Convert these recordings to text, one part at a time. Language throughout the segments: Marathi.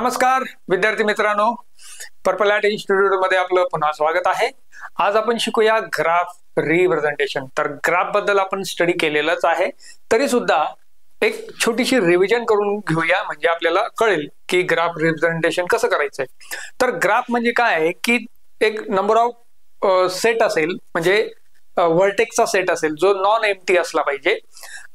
नमस्कार विद्यार्थी मित्रांनो, पर्पल आर्ट इन्स्टिट्यूट मध्ये आपलं पुन्हा स्वागत आहे। आज आपण शिकूया ग्राफ रिप्रेझेंटेशन। तर ग्राफ बद्दल आपण स्टडी केलेलंच आहे, तरी सुद्धा एक छोटीशी रिव्हिजन करून घेऊया, म्हणजे आपल्याला कळेल की ग्राफ रिप्रेझेंटेशन कसं करायचंय। तर ग्राफ म्हणजे काय आहे की एक नंबर ऑफ सेट असेल, म्हणजे वर्टेक्सचा सेट असेल जो नॉन एम्प्टी असला पाहिजे,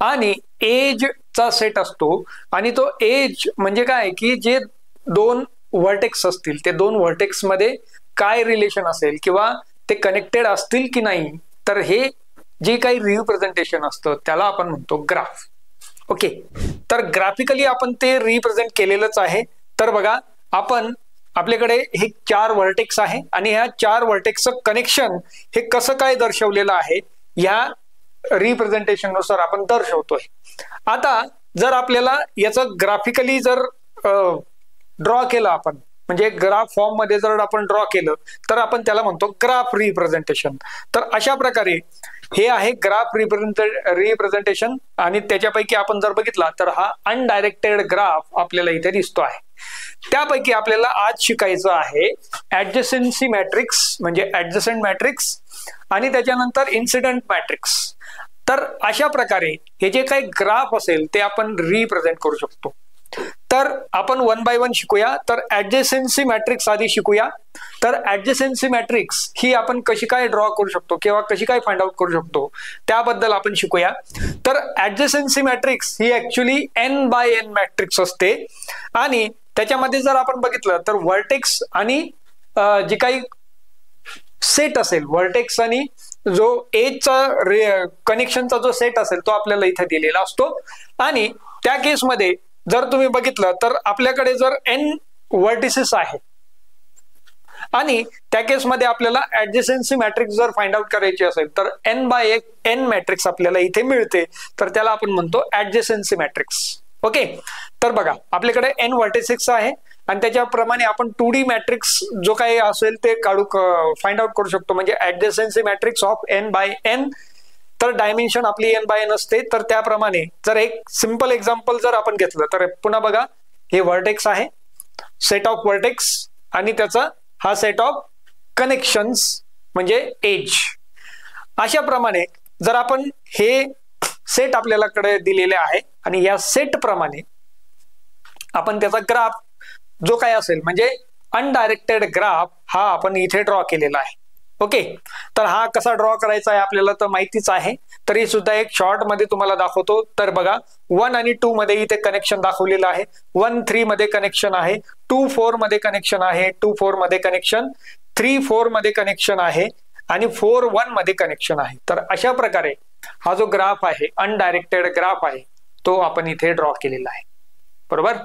आणि एज चा सेट असतो। आणि तो एज म्हणजे काय की जे दोन वर्टेक्स असतील, ते दोन वर्टेक्स मध्ये काय रिलेशन असेल किंवा ते कनेक्टेड असतील की नाही, तर हे जे काही रिप्रेझेंटेशन असतं त्याला आपण म्हणतो ग्राफ। ओके, तर ग्राफिकली आपण ते रिप्रेझेंट केलेलंच आहे। तर बघा, आपण आपल्याकडे हे चार वर्टेक्स आहे आणि ह्या चार वर्टेक्सचं कनेक्शन हे कसं काय दर्शवलेलं आहे ह्या रिप्रेझेंटेशन नुसार आपण दर्शवतोय। आता जर आपल्याला याचं ग्राफिकली जर ड्रॉ केलं आपण, म्हणजे ग्राफ फॉर्म मध्ये जर आपण ड्रॉ केलं तर आपण त्याला म्हणतो ग्राफ रिप्रेझेंटेशन। तर अशा प्रकारे हे आहे ग्राफ रिप्रेझेंटेशन। आणि त्याच्यापैकी आपण जर बघितला तर हा अनडायरेक्टेड ग्राफ आपल्याला इथे दिसतो आहे। त्यापैकी आपल्याला आज शिकायचं आहे ऍडजसेंसी मॅट्रिक्स, म्हणजे ऍडजसंट मॅट्रिक्स, आणि त्याच्यानंतर इन्सिडेंट मॅट्रिक्स। तर अशा प्रकारे हे जे काही ग्राफ असेल ते आपण रिप्रेझेंट करू शकतो। तर आपण वन बाय वन शिकूया। तर ऍडजसेंसी मॅट्रिक्स आधी शिकूया। तर ऍडजसेंसी मॅट्रिक्स ही आपण कशी काय ड्रॉ करू शकतो किंवा कशी काय फाइंड आउट करू शकतो त्याबद्दल आपण शिकूया। तर ऍडजसेंसी मॅट्रिक्स ही actually n by n matrix असते, आणि त्याच्यामध्ये जर आपण बघितलं तर वर्टेक्स आणि जे काही सेट असेल, वर्टेक्स आणि जो एजचा कनेक्शनचा जो सेट असेल तो आपल्याला इथे दिलेला असतो। आणि त्या केसमध्ये जर तुम्ही बघितलं तर आपल्याकडे जर n वर्टिसेस आहे आणि त्या केसमध्ये आपल्याला ऍडजसेंसी मॅट्रिक्स जर फाइंड आउट करायची असेल तर n बाय n मॅट्रिक्स आपल्याला इथे मिळते, तर त्याला आपण म्हणतो ऍडजसेंसी मॅट्रिक्स। ओके, तर बघा आपल्याकडे n वर्टिसेस आहे आणि त्याच्याप्रमाणे आपण 2D मॅट्रिक्स जो काही असेल ते फाइंड आउट करू शकतो, म्हणजे adjacency matrix of n by n। तर डायमेन्शन आपली n बाय n असते। तर त्याप्रमाणे जर एक सिंपल एक्झाम्पल जर आपण घेतलं तर पुन्हा बघा, हे वर्टेक्स आहे, सेट ऑफ वर्टेक्स, आणि त्याचा हा सेट ऑफ कनेक्शन्स म्हणजे एज। अशा प्रमाणे जर आपण हे सेट आपल्याला कडे दिलेले आहे आणि या सेट प्रमाणे आपण त्याचा ग्राफ जो काय असेल, म्हणजे अनडायरेक्टेड ग्राफ, हा आपण इथे ड्रॉ केलेला आहे। ओके, तर हा कसा ड्रॉ करायचा आहे आपल्याला तर माहितीच आहे, तरी सुद्धा एक शॉर्ट मध्ये तुम्हाला दाखवतो। तर बघा, 1 आणि 2 मध्ये इथे कनेक्शन दाखवलेलं आहे, 1 3 मध्ये कनेक्शन आहे, 2 4 मध्ये कनेक्शन आहे, 2 4 मध्ये कनेक्शन, 3 4 मध्ये कनेक्शन आहे, आणि 4 1 मध्ये कनेक्शन आहे। तर अशा प्रकारे हा जो ग्राफ आहे, अनडायरेक्टेड ग्राफ आहे, तो आपण इथे ड्रॉ केलेला आहे, बरोबर।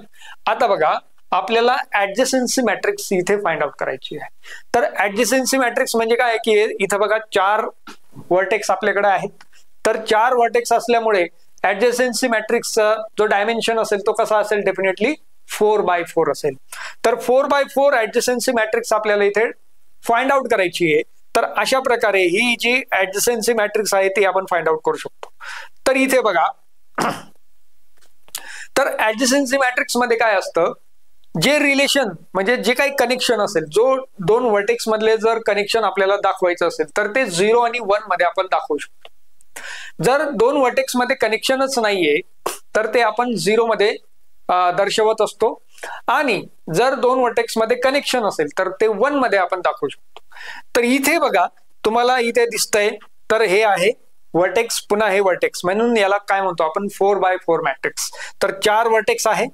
आता बघा, आपल्याला ऍडजसेंसी मॅट्रिक्स इथे फाइंड आउट करायची आहे। तर ऍडजसेंसी मॅट्रिक्स म्हणजे काय की इथं बघा 4 वर्टेक्स आपल्याकडे आहेत। तर 4 वर्टेक्स असल्यामुळे ऍडजसेंसी मॅट्रिक्सचा जो डायमेन्शन असेल तो कसा असेल, डेफिनेटली 4x4 असेल। तर 4x4 ऍडजसेंसी मॅट्रिक्स आपल्याला इथे फाइंड आउट करायची आहे। तर अशा प्रकारे ही जी ऍडजसेंसी मॅट्रिक्स आहे ती आपण फाइंड आउट करू शकतो। तर इथे बघा, तर ऍडजसेंसी मॅट्रिक्स मध्ये काय असतं, जे रिलेशन म्हणजे जे काही कनेक्शन असेल, जो दोन वर्टेक्स मधले जर कनेक्शन आपल्याला दाखवायचं असेल तर ते 0 आणि 1 मध्ये आपण दाखवू शकतो। जर दोन वर्टेक्स मध्ये कनेक्शनच नाहीये तर ते आपण 0 मध्ये दर्शवत असतो, आणि जर दोन वर्टेक्स मध्ये कनेक्शन असेल तर ते 1 मध्ये आपण दाखवू शकतो। तर इथे बघा, तुम्हाला इथे दिसतंय, तर हे आहे वर्टेक्स, पुन्हा हे वर्टेक्स, म्हणून याला काय म्हणतो आपण 4x4 मॅट्रिक्स। तर 4 वर्टेक्स आहे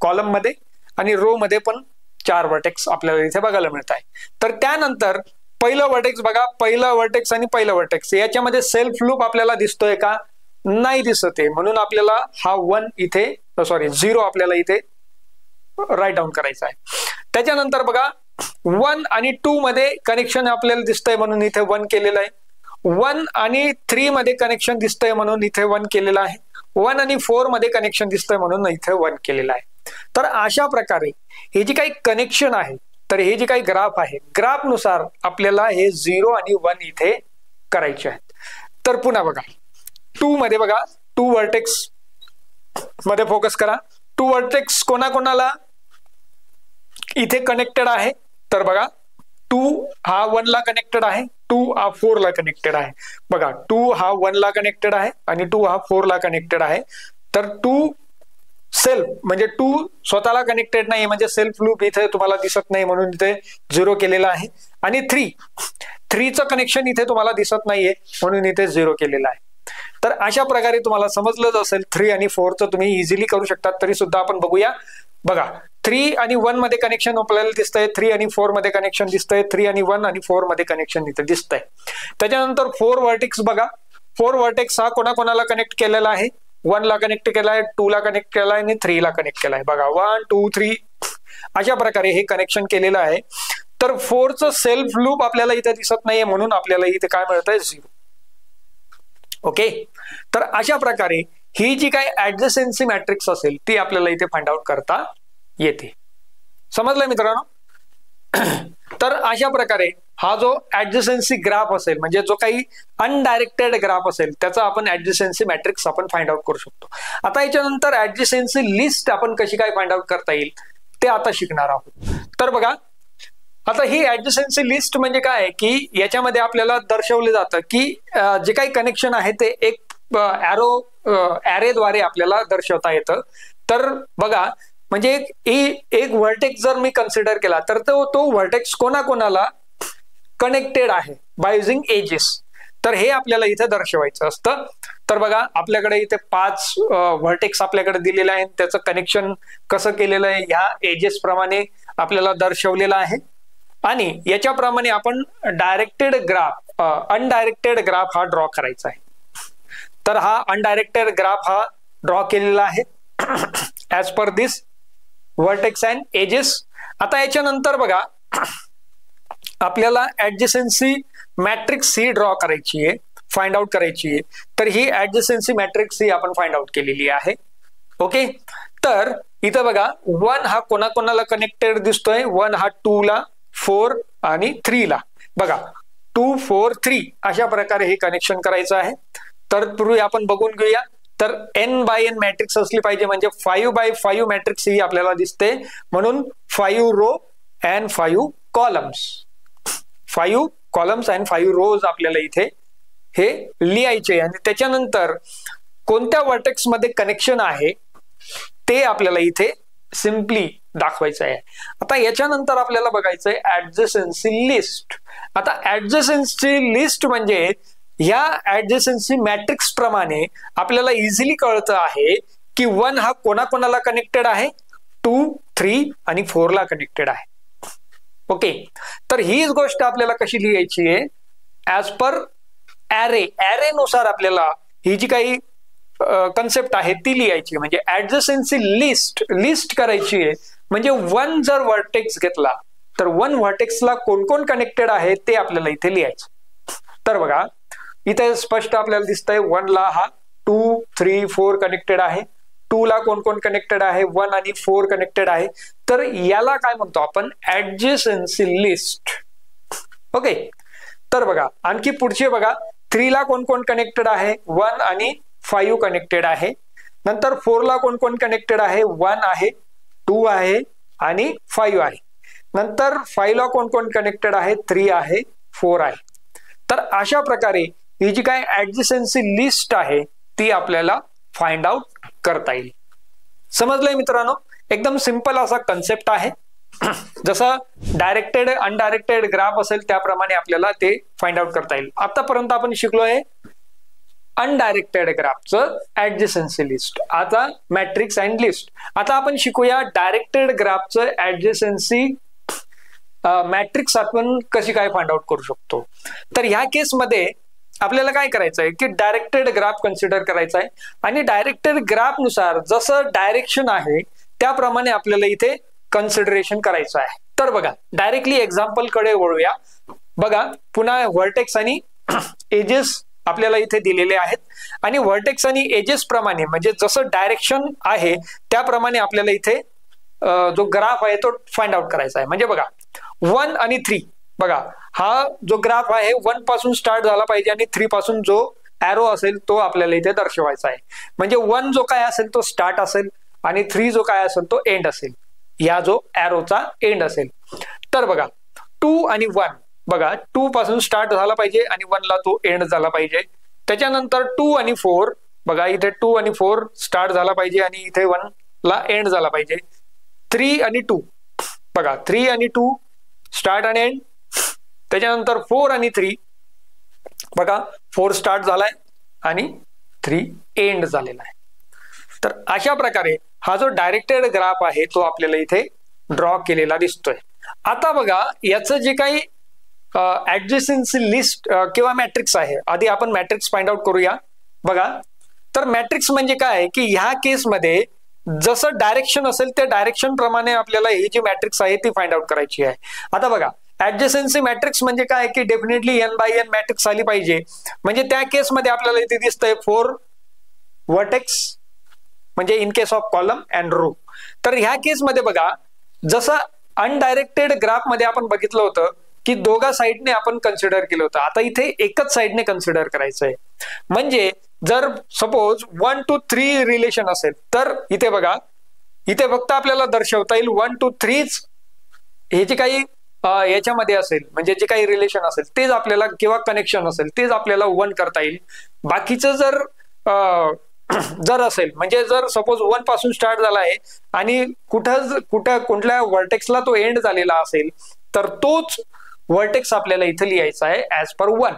कॉलम मध्ये आणि रो मध्ये पण 4 वर्टेक्स आपल्याला इथे बघायला मिळत आहे। तर त्यानंतर पहिलं वर्टेक्स बघा, पहिलं वर्टेक्स आणि पहिलं वर्टेक्स याच्यामध्ये सेल्फ लूप आपल्याला दिसतोय का, नाही दिसत आहे, म्हणून आपल्याला हा 1 इथे 0 आपल्याला इथे राईट डाऊन करायचा आहे। त्याच्यानंतर बघा, 1 आणि 2 मध्ये कनेक्शन आपल्याला दिसतंय म्हणून इथे 1 केलेलं आहे, 1 आणि 3 मध्ये कनेक्शन दिसतंय म्हणून इथे 1 केलेलं आहे, 1 आणि 4 मध्ये कनेक्शन दिसतंय म्हणून इथे 1 केलेलं आहे। तर अशा प्रकारे हे जे काही कनेक्शन आहे, तर हे जे काही ग्राफ आहे, ग्राफ नुसार आपल्याला हे 0 आणि 1 इथे करायचे आहेत। तर पुन्हा बघा, 2 मध्ये बघा, 2 वर्टेक्स मध्ये फोकस करा। 2 वर्टेक्स कोणाकोणाला इथे कनेक्टेड आहे, तर बघा 2 हा 1 ला कनेक्टेड आहे, 2 हा 4 ला कनेक्टेड आहे. बघा 2 हा 1 ला कनेक्टेड आहे आणि 2 हा 4 ला कनेक्टेड आहे. तर 2 सेल्फ म्हणजे 2 स्वतःला कनेक्टेड नाही, म्हणजे सेल्फ लूप इथे तुम्हाला दिसत नाही म्हणून इथे 0 केलेला आहे. आणि 3चं कनेक्शन इथे तुम्हाला दिसत नाहीये म्हणून इथे 0 केलेला आहे. तर अशा प्रकारे तुम्हाला समजलंच असेल 3 आणि 4चं तुम्ही इझिली करू शकता. तरी सुद्धा आपण बघूया. बघा 3 आणि 1 मध्ये कनेक्शन आपल्याला दिसतंय, 3 आणि 4 मध्ये कनेक्शन दिसतंय, 3 आणि 1 आणि 4 मध्ये कनेक्शन इथे दिसतंय. त्याच्यानंतर 4 व्हर्टेक्स बघा, 4 व्हर्टेक्स हा कोणाकोणाला कनेक्ट केलेला आहे, 1 ला कनेक्ट केलाय, 2 ला कनेक्ट केलाय आणि 3 ला कनेक्ट केलाय. बघा 1 2 3 अशा प्रकारे हे कनेक्शन केलेलं आहे. तर 4चं सेल्फ लूप आपल्याला इथे दिसत नाहीये म्हणून आपल्याला इथे काय मिळतंय 0. ओके, तर अशा प्रकारे ही जी काही ऍडजसेन्सी मॅट्रिक्स असेल ती आपल्याला इथे फाइंड आउट करता येते. समजलंय मित्रांनो? तर अशा प्रकारे हा जो ऍडजसेन्सी ग्राफ असेल म्हणजे जो काही अनडायरेक्टेड ग्राफ असेल त्याचा आपण ऍडजसेन्सी मॅट्रिक्स आपण फाइंड आउट करू शकतो. आता याच्यानंतर ऍडजसेन्सी लिस्ट आपण कशी काय फाइंड आउट करता येईल ते आता शिकणार आहोत. तर बघा आता ही ऍडजसेन्सी लिस्ट म्हणजे काय की याच्यामध्ये आपल्याला दर्शवले जातं की जे काही कनेक्शन आहे ते एक ॲरेद्वारे आपल्याला दर्शवता येतं. तर बघा म्हणजे एक व्हर्टेक्स जर मी कन्सिडर केला तर तो व्हर्टेक्स कोणाकोणाला कनेक्टेड आहे बाय युजिंग एजेस, तर हे आपल्याला इथे दर्शवायचं असतं. तर बघा आपल्याकडे इथे 5 व्हर्टेक्स आपल्याकडे दिलेले आहेत, त्याचं कनेक्शन कसं केलेलं आहे ह्या एजेस प्रमाणे आपल्याला दर्शवलेलं आहे. आणि याच्याप्रमाणे आपण अनडायरेक्टेड ग्राफ हा ड्रॉ करायचा आहे. तर हा अनडायरेक्टेड ग्राफ हा ड्रॉ केलेला आहे as per this vertex and edges. आता याच्यानंतर बघा आपल्याला ऍडजसेन्सी मॅट्रिक्स ही ड्रॉ करायची आहे, फाइंड आउट करायची आहे. तर ही ऍडजसेन्सी मॅट्रिक्स ही आपण फाइंड आउट केलेली आहे. ओके, तर इथं बघा 1 हा कोणाकोणाला कनेक्टेड दिसतोय, 1 हा 2 ला, 4 आणि 3 ला. बघा 2 4 3 अशा प्रकारे हे कनेक्शन करायचं आहे. तर पूर्वी आपण बघून घेऊया. तर n बाय n मॅट्रिक्स असली पाहिजे म्हणजे 5 by 5 मॅट्रिक्स ही आपल्याला दिसते म्हणून 5 row and 5 columns, 5 columns and 5 rows आपल्याला इथे हे लिहायचे. आणि त्याच्यानंतर कोणत्या व्हर्टेक्स मध्ये कनेक्शन आहे ते आपल्याला इथे सिम्पली दाखवायचं आहे. आता याच्यानंतर आपल्याला बघायचंय ऍडजसेन्सी लिस्ट. आता ऍडजसेन्सी लिस्ट म्हणजे या ऍडजसेन्सी मॅट्रिक्स प्रमाणे आपल्याला इझिली कळतं आहे की 1 हा कोणाकोणाला कनेक्टेड आहे, 2 3 आणि 4 ला कनेक्टेड आहे. ओके, तर हीच गोष्ट आपल्याला कशी लिहायची आहे ऍज पर ॲरे नुसार आपल्याला ही जी काही कन्सेप्ट आहे ती लिहायची. म्हणजे ऍडजसेन्सी लिस्ट करायची आहे. म्हणजे 1 जर व्हर्टेक्स घेतला तर 1 व्हर्टेक्सला कोण कोण कनेक्टेड आहे ते आपल्याला इथे लिहायचं. तर बघा इथे स्पष्ट आपल्याला दिसतंय 1 ला हा 2 3 4 कनेक्टेड आहे, 2 ला कोण कोण कनेक्टेड आहे, 1 आणि 4 कनेक्टेड आहे. तर याला काय म्हणतो आपण ऍडजसेन्सी लिस्ट. ओके, तर बघा आणखी पुढचे बघा 3 ला कोण कोण कनेक्टेड आहे, 1 आणि 5 कनेक्टेड आहे. नंतर 4 ला कोण कोण कनेक्टेड आहे, 1 आहे, 2 आहे आणि 5 आहे. नंतर 5 ला कोण कोण कनेक्टेड आहे, 3 आहे, 4 आहे. तर अशा प्रकारे ही जी काय ऍडजसेन्सी लिस्ट आहे ती आपल्याला फाइंड आउट करता येईल. समजलंय मित्रांनो? एकदम सिंपल असा कन्सेप्ट आहे. जसं डायरेक्टेड अनडायरेक्टेड ग्राफ असेल त्याप्रमाणे आपल्याला ते फाइंड आउट करता येईल. आतापर्यंत आपण शिकलोय अनडायरेक्टेड ग्राफचं ऍडजसेन्सी लिस्ट, आता मॅट्रिक्स अँड लिस्ट. आता आपण शिकूया डायरेक्टेड ग्राफचं ऍडजसेन्सी मॅट्रिक्स आपण कशी काय फाइंड आउट करू शकतो. तर ह्या केसमध्ये आपल्याला काय करायचं आहे की डायरेक्टेड ग्राफ कन्सिडर करायचा आहे आणि डायरेक्टेड ग्राफ नुसार जसं डायरेक्शन आहे त्याप्रमाणे आपल्याला इथे कन्सिडरेशन करायचं आहे. तर बघा डायरेक्टली एक्झाम्पल कडे वळूया. बघा पुन्हा व्हर्टेक्स आणि एजेस आपल्याला इथे दिलेले आहेत आणि व्हर्टेक्स आणि एजेस प्रमाणे म्हणजे जसं डायरेक्शन आहे त्याप्रमाणे आपल्याला इथे जो ग्राफ आहे तो फाइंड आउट करायचा आहे. म्हणजे बघा 1 आणि 3 बघा हा जो ग्राफ आहे 1 पासून स्टार्ट झाला पाहिजे आणि 3 पासून जो ॲरो असेल तो आपल्याला इथे दर्शवायचा आहे. म्हणजे 1 जो काय असेल तो स्टार्ट असेल आणि 3 जो काय असेल तो एंड असेल. या जो एरोचा एंड असेल. तर बघा 2 आणि 1 बघा 2 पासून स्टार्ट झाला पाहिजे आणि 1 ला तो एंड झाला पाहिजे. त्याच्यानंतर 2 आणि 4 बघा इथे 2 आणि 4 स्टार्ट झाला पाहिजे आणि इथे 1 ला एंड झाला पाहिजे. 3 आणि 2 बघा 3 आणि 2 स्टार्ट आणि एंड. त्याच्यानंतर 4 आणि 3 बघा 4 स्टार्ट झालाय आणि 3 एंड झालेला आहे. तर अशा प्रकारे हा जो डायरेक्टेड ग्राफ आहे तो आपल्याला इथे ड्रॉ केलेला दिसतोय. आता बघा याचं जे काही ऍडजसन्सी लिस्ट किंवा मॅट्रिक्स आहे, आधी आपण मॅट्रिक्स फाइंड आउट करूया. बघा तर मॅट्रिक्स म्हणजे काय की ह्या केसमध्ये जसं डायरेक्शन असेल त्या डायरेक्शन प्रमाणे आपल्याला ही जी मॅट्रिक्स आहे ती फाइंड आउट करायची आहे. आता बघा ऍडजसन्सी मॅट्रिक्स म्हणजे काय की definitely n by n matrix आली पाहिजे. म्हणजे त्या केसमध्ये आपल्याला इथे दिसतंय 4 वर्टेक्स म्हणजे in case of column and row. तर ह्या केसमध्ये बघा जसं अनडायरेक्टेड ग्राफ मध्ये आपण बघितलं होतं की दोघा साईडने आपण कन्सिडर केलं होतं, आता इथे एकच साईडने कन्सिडर करायचं आहे. म्हणजे जर सपोज 1 to 3 रिलेशन असेल तर इथे बघा इथे फक्त आपल्याला दर्शवता येईल 1 to 3 हे जे काही याच्यामध्ये असेल म्हणजे जे काही रिलेशन असेल तेच आपल्याला किंवा कनेक्शन असेल तेच आपल्याला 1 करता येईल. बाकीचं जर असेल म्हणजे जर सपोज 1 पासून स्टार्ट झाला आहे आणि कुठल्या व्हर्टेक्सला तो एंड झालेला असेल तर तोच व्हर्टेक्स आपल्याला इथे लिहायचा आहे ऍज पर 1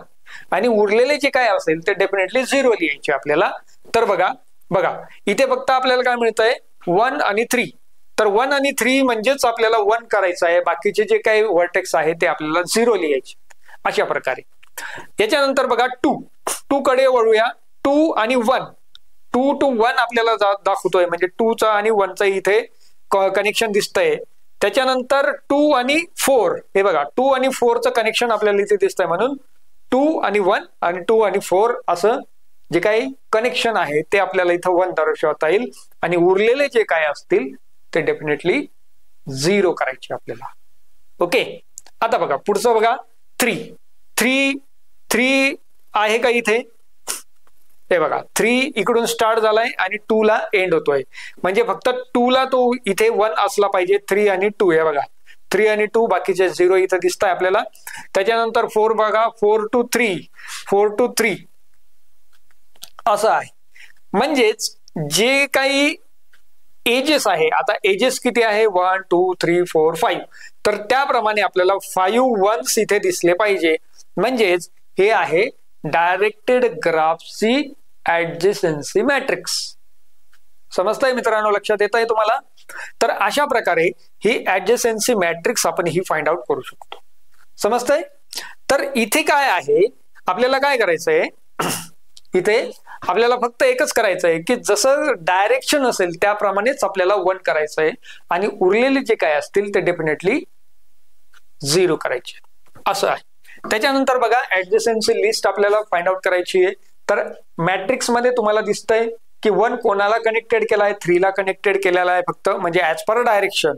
आणि उरलेले जे काय असेल ते डेफिनेटली 0 लिहायचे आपल्याला. तर बघा इथे फक्त आपल्याला काय मिळतंय 1 आणि 3. तर 1 आणि 3 म्हणजेच आपल्याला 1 करायचं आहे, बाकीचे जे काही व्हर्टेक्स आहे ते आपल्याला 0 लिहायचे अशा प्रकारे. याच्यानंतर बघा 2 कडे वळूया. 2 आणि 1 2 to 1 आपल्याला दाखवतोय म्हणजे 2 चा आणि 1 चा इथे कनेक्शन दिसतंय. त्याच्यानंतर 2 आणि 4 हे बघा 2 आणि 4 चं कनेक्शन आपल्याला इथे दिसतंय म्हणून 2 आणि 1 आणि 2 आणि 4 असं जे काही कनेक्शन आहे ते आपल्याला इथं 1 दर्शवता येईल आणि उरलेले जे काय असतील ते डेफिनेटली 0 करायचे आपल्याला. ओके आता बघा पुढचं बघा 3 आहे का इथे हे बघा 3 इकडून स्टार्ट झालाय आणि 2 ला एंड होतोय म्हणजे फक्त 2 ला तो इथे 1 असला पाहिजे. 3 आणि 2 हे बघा 3 आणि 2 बाकीचे 0 इथं दिसत आहे आपल्याला. त्याच्यानंतर 4 बघा 4 to 3 असं आहे. म्हणजेच जे काही एजेस आहे आता एजेस किती आहे 1 2 3 4 5 तर त्याप्रमाणे आपल्याला 5 1s इथे दिसले पाहिजे. म्हणजेच हे आहे डायरेक्टेड ग्राफची ऍडजसन्सी मॅट्रिक्स. समजतंय मित्रांनो, लक्षात येत आहे तुम्हाला. तर अशा प्रकारे ही ऍडजसन्सी मॅट्रिक्स आपण ही फाइंड आउट करू शकतो. समजतंय. तर इथे काय आहे आपल्याला काय करायचंय इथे आपल्याला फक्त एकच करायचंय की जसं डायरेक्शन असेल त्याप्रमाणेच आपल्याला 1 करायचंय आणि उरलेले जे काय असतील ते डेफिनेटली 0 करायचे असं आहे. त्याच्यानंतर बघा ऍडजसन्सी लिस्ट आपल्याला फाइंड आउट करायची आहे. तर मॅट्रिक्स मध्ये तुम्हाला दिसतंय की 1 कोणाला कनेक्टेड केलाय 3 ला कनेक्टेड केलेला आहे फक्त म्हणजे ऍज पर डायरेक्शन.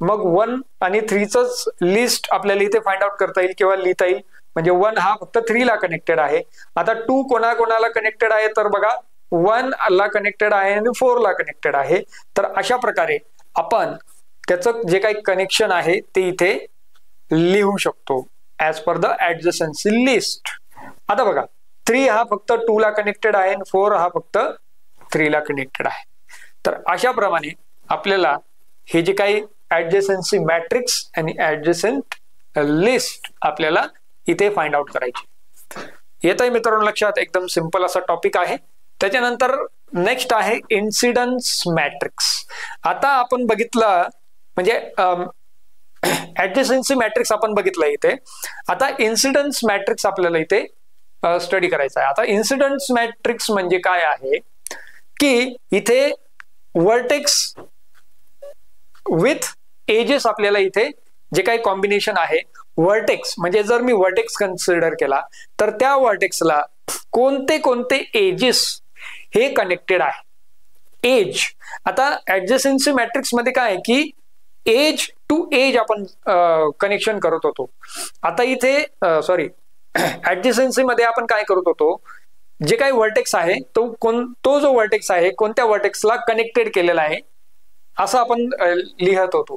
मग 1 आणि 3 चंच लिस्ट आपल्याला इथे फाइंड आउट करता येईल किंवा लिहिता येईल म्हणजे 1 हा फक्त 3 ला कनेक्टेड आहे. आता 2 कोणाला कनेक्टेड आहे तर बघा 1 ला कनेक्टेड आहे आणि 4 ला कनेक्टेड आहे. तर अशा प्रकारे आपण त्याचं जे काही कनेक्शन आहे ते इथे लिहू शकतो ऍज पर द ऍडजसन्सी लिस्ट. आता बघा 3 हा फक्त 2 ला कनेक्टेड आहे आणि 4 हा फक्त 3 ला कनेक्टेड आहे. तर अशा प्रमाणे आपल्याला हे जे काही ऍडजसन्सी मॅट्रिक्स आणि ऍडजसंट लिस्ट आपल्याला इथे फाइंड आउट करायची. येत आहे मित्रांनो लक्षात. एकदम सिंपल असा टॉपिक आहे. त्याच्यानंतर नेक्स्ट आहे इन्सिडन्स मॅट्रिक्स. आता आपण बघितलं म्हणजे ऍडजसन्सी मॅट्रिक्स आपण बघितलं इथे. आता इन्सिडन्स मॅट्रिक्स आपल्याला इथे स्टडी करायचा आहे. आता इन्सिडन्स मॅट्रिक्स म्हणजे काय आहे की इथे वर्टेक्स विथ एजेस आपल्याला इथे जे काही कॉम्बिनेशन आहे वर्टेक्स म्हणजे जर मी वर्टेक्स कन्सिडर केला तर त्या वर्टेक्सला कोणते एजेस हे कनेक्टेड आहे. एज आता ऍडजसन्सी मॅट्रिक्स मध्ये काय आहे की एज टू एज आपण कनेक्शन करत होतो. आता इथे ऍडजसन्सी मध्ये आपण काय करत होतो जे काही वर्टेक्स आहे तो जो वर्टेक्स आहे कोणत्या वर्टेक्सला कनेक्टेड केलेला आहे असं आपण लिहत होतो.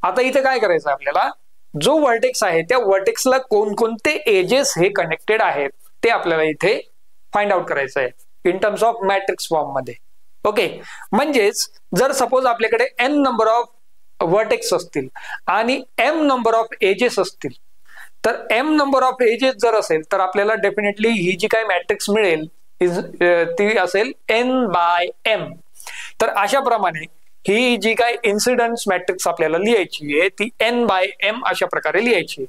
आता इथे काय करायचं आपल्याला, जो व्हर्टेक्स आहे त्या व्हर्टेक्सला कोणकोणते एजेस हे कनेक्टेड आहेत ते आपल्याला इथे फाइंड आउट करायचं आहे in terms of matrix form मध्ये. ओके, म्हणजेच जर सपोज आपल्याकडे n नंबर ऑफ व्हर्टेक्स असतील आणि m नंबर ऑफ एजेस असतील, तर m नंबर ऑफ एजेस जर असेल तर आपल्याला डेफिनेटली ही जी काही मॅट्रिक्स मिळेल ती असेल n/m. तर अशा प्रमाणे ही जी काही इन्सिडन्स मॅट्रिक्स आपल्याला लिहायची आहे ती n/m अशा प्रकारे लिहायची आहे.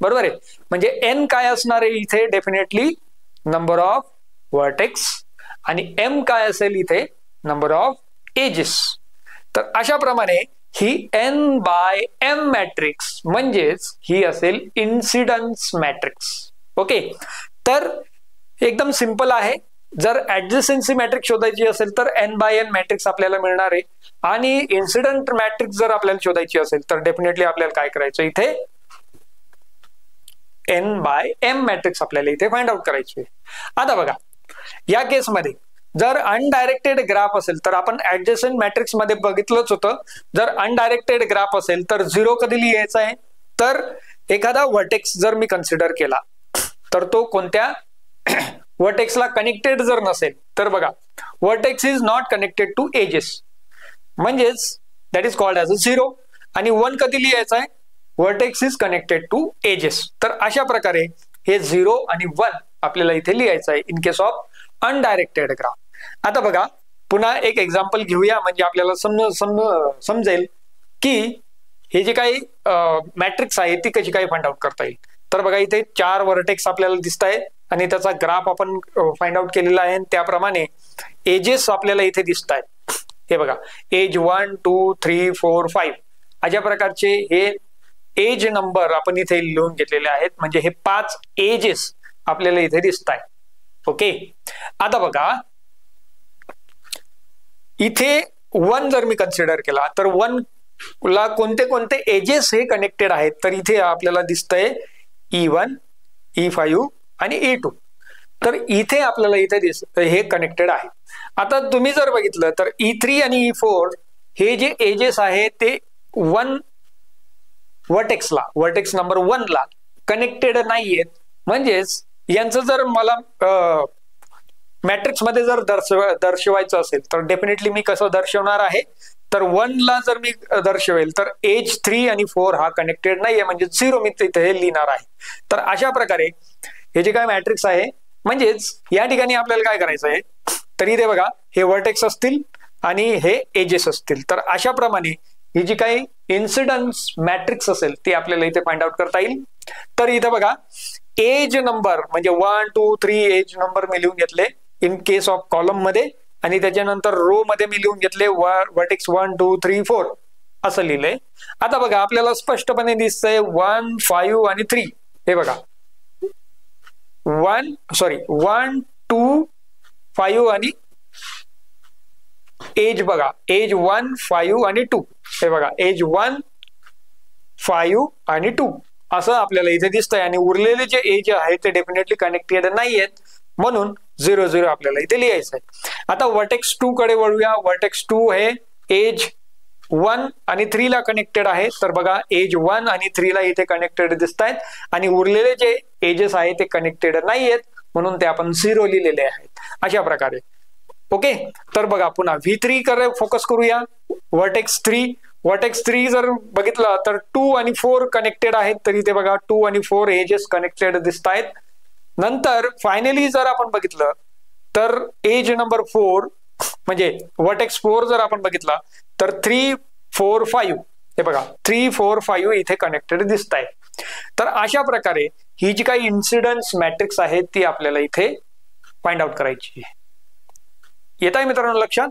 बरोबर आहे. म्हणजे n काय असणार आहे इथे, डेफिनेटली नंबर ऑफ व्हर्टेक्स, आणि m काय असेल इथे, नंबर ऑफ एजेस. तर अशा प्रमाणे ही n/m मॅट्रिक्स म्हणजेच ही असेल इन्सिडन्स मॅट्रिक्स. ओके, तर एकदम सिंपल आहे. जर ऍडजसेन्सी मॅट्रिक्स शोधायची असेल तर n/n मॅट्रिक्स आपल्याला मिळणार आहे, आणि इन्सिडंट मॅट्रिक्स जर आपल्याला शोधायची असेल तर डेफिनेटली आपल्याला काय करायचं, इथे n/m मॅट्रिक्स आपल्याला इथे फाइंड आउट करायची आहे. आता बघा, या केसमध्ये जर अनडायरेक्टेड ग्राफ असेल तर आपण ऍडजसेंट मॅट्रिक्स मध्ये बघितलंच होतं. जर अनडायरेक्टेड ग्राफ असेल तर 0 कधी लिहायचा आहे, तर एखादा व्हर्टेक्स जर मी कन्सिडर केला तर तो कोणत्या व्हर्टेक्सला कनेक्टेड जर नसेल तर बघा, vertex is not connected to edges, म्हणजेच that is called as a 0. आणि 1 कधी लिहायचा आहे, vertex is connected to edges. तर अशा प्रकारे हे 0 आणि 1 आपल्याला इथे लिहायचं आहे in case of undirected graph. आता बघा, पुन्हा एक एक्झाम्पल घेऊया म्हणजे आपल्याला समजेल की हे जे काही मॅट्रिक्स आहे ती कशी काही फाइंड आउट करता येईल. तर बघा, इथे 4 व्हर्टेक्स आपल्याला दिसत आहेत आणि त्याचा ग्राफ आपण फाइंड आउट केलेला आहे. त्याप्रमाणे एजेस आपल्याला इथे दिसत आहेत. हे बघा, एज 1, 2, 3, 4, 5 अशा प्रकारचे हे एज नंबर आपण इथे लिहून घेतलेले आहेत. म्हणजे हे 5 एजेस आपल्याला इथे दिसत आहेत. ओके, आता बघा, इथे 1 जर मी कन्सिडर केला तर 1 ला कोणते कोणते एजेस हे कनेक्टेड आहेत, तर इथे आपल्याला दिसतंय E1, E5 आणि E2. तर इथे आपल्याला इथे हे कनेक्टेड आहे. आता तुम्ही जर बघितलं तर E3 आणि E4 हे जे एजेस आहे ते 1 व्हर्टेक्सला, व्हर्टेक्स नंबर 1 ला कनेक्टेड नाहीयेत. म्हणजेच यांचं जर मला मॅट्रिक्स मध्ये जर दर्शवायचं असेल तर डेफिनेटली मी कसं दर्शवणार आहे, तर 1 ला जर मी दर्शवेल तर एज 3 आणि 4 हा कनेक्टेड नाहीये, म्हणजे 0 मी तिथे लिहिणार आहे. तर अशा प्रकारे हे जे काय मॅट्रिक्स आहे, म्हणजेच या ठिकाणी आपल्याला काय करायचं आहे, तर इथे बघा, हे व्हर्टेक्स असतील आणि हे एजेस असतील. तर अशा प्रमाणे ही जी काही इन्सिडन्स मॅट्रिक्स असेल ती आपल्याला इथे फाइंड आउट करता येईल. तर इथे बघा, एज नंबर म्हणजे 1, 2, 3 एज नंबर मी लिहून घेतले इन केस ऑफ कॉलम मध्ये, आणि त्याच्यानंतर रो मध्ये मी लिहून घेतले व्हर्टेक्स 1, 2, 3, 4 असं लिहिलंय. आता बघा, आपल्याला स्पष्टपणे दिसतंय 1, 5 आणि 3. हे बघा, 1, 2, 5 आणि एज बघा, एज 1, 5 आणि 2. हे बघा, एज 1, 5 आणि 2 असं आपल्याला इथे दिसतंय. आणि उरलेले जे एज आहे ते डेफिनेटली कनेक्टेड नाहीयेत, म्हणून 0, 0 आपल्याला इथे लिहायचं आहे. आता व्हर्टेक्स 2 कडे वळूया. व्हर्टेक्स 2 हे एज 1 आणि 3 ला कनेक्टेड आहे. तर बघा, एज 1 आणि 3 ला इथे कनेक्टेड दिसत आहेत, आणि उरलेले जे एजेस आहेत ते कनेक्टेड नाहीयेत, म्हणून ते आपण 0 लिहिलेले आहेत अशा प्रकारे. ओके, तर बघा, पुन्हा V3 कडे फोकस करूया. व्हर्टेक्स 3 जर बघितलं तर 2 आणि 4 कनेक्टेड आहेत. तर इथे बघा, 2 आणि 4 एजेस कनेक्टेड दिसत आहेत. नंतर फायनली जर आपण बघितलं तर एज नंबर 4 म्हणजे व्हर्टेक्स 4 जर आपण बघितला तर 3, 4, 5 हे बघा, 3, 4, 5 इथे कनेक्टेड दिसत आहे. तर अशा प्रकारे ही जी काही इन्सिडन्स मॅट्रिक्स आहे ती आपल्याला इथे फाइंड आउट करायची आहे. येत आहे मित्रांनो लक्षात?